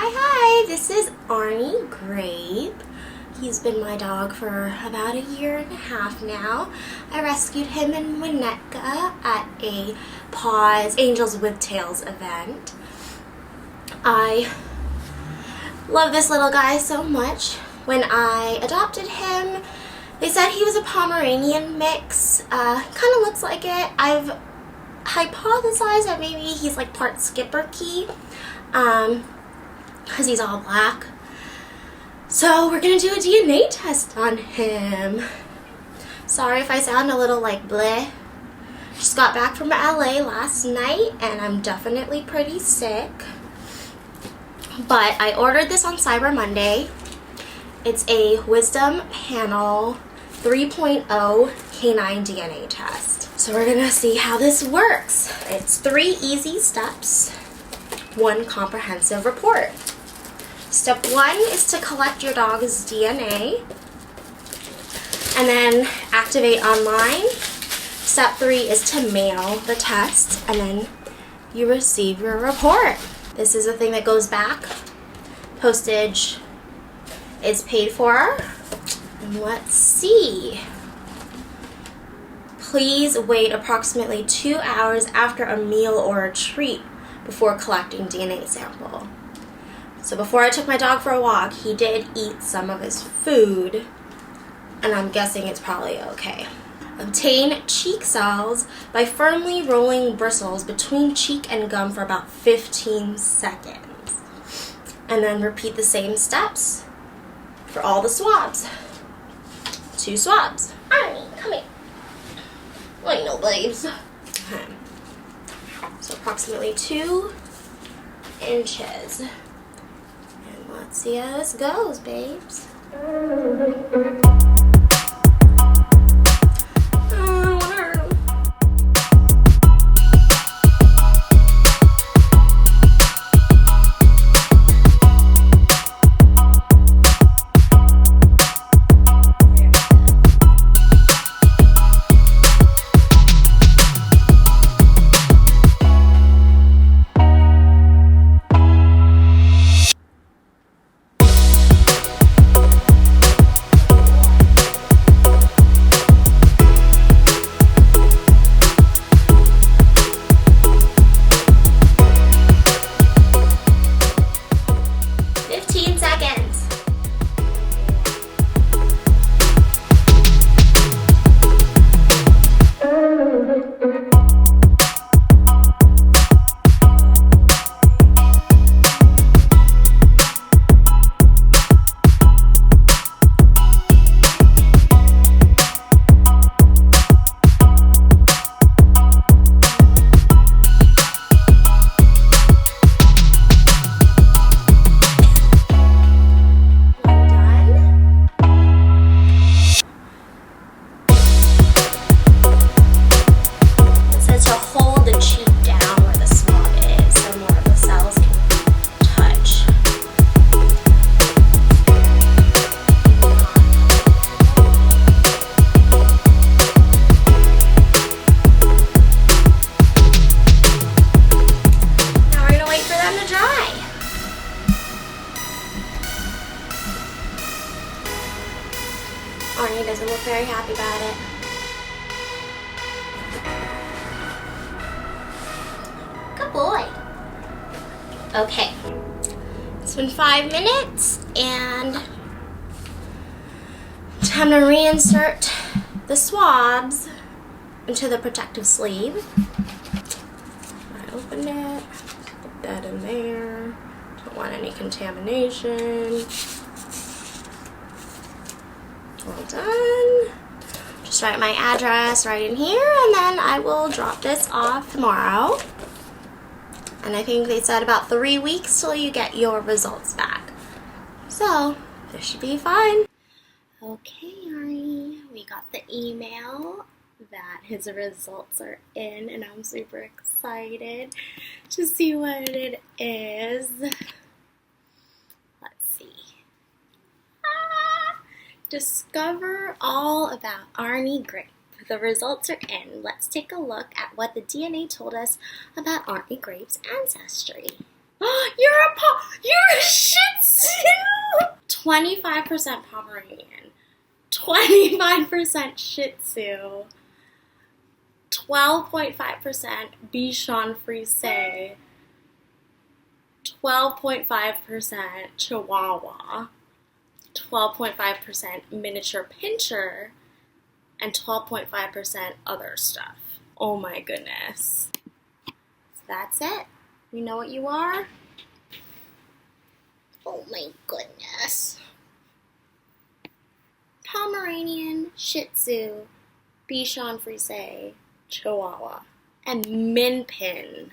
Hi, this is Arnie Grape. He's been my dog for about 1.5 years now. I rescued him in Winnetka at a Paws Angels with Tails event. I love this little guy so much. When I adopted him, they said he was a Pomeranian mix. Kind of looks like it. I've hypothesized that maybe he's like part Schipperke, because he's all black. So we're gonna do a DNA test on him. Sorry if I sound a little like bleh. Just got back from LA last night and I'm definitely pretty sick. But I ordered this on Cyber Monday. It's a Wisdom Panel 3.0 canine DNA test. So we're gonna see how this works. It's 3 easy steps, 1 comprehensive report. Step 1 is to collect your dog's DNA and then activate online. Step 3 is to mail the test and then you receive your report. This is a thing that goes back. Postage is paid for. And let's see. Please wait approximately 2 hours after a meal or a treat before collecting DNA sample. So before I took my dog for a walk, he did eat some of his food, and I'm guessing it's probably okay. Obtain cheek cells by firmly rolling bristles between cheek and gum for about 15 seconds. And then repeat the same steps for all the swabs. 2 swabs. Arnie, come here. I know, babes. Okay. So approximately 2 inches. And let's see how this goes, babes. Arnie doesn't look very happy about it. Good boy. Okay. It's been 5 minutes and time to reinsert the swabs into the protective sleeve. I opened it, put that in there. Don't want any contamination. All done. Just write my address right in here and then I will drop this off tomorrow. And I think they said about 3 weeks till you get your results back. So, this should be fine. Okay, Arnie, we got the email that his results are in and I'm super excited to see what it is. Let's see. Discover all about Arnie Grape. The results are in. Let's take a look at what the DNA told us about Arnie Grape's ancestry. You're a 25% Pomeranian, 25% Shih Tzu, 12.5% Bichon Frise, 12.5% Chihuahua, 12.5% Miniature Pinscher, and 12.5% other stuff. Oh my goodness. So that's it. You know what you are? Oh my goodness. Pomeranian, Shih Tzu, Bichon Frise, Chihuahua, and Min Pin.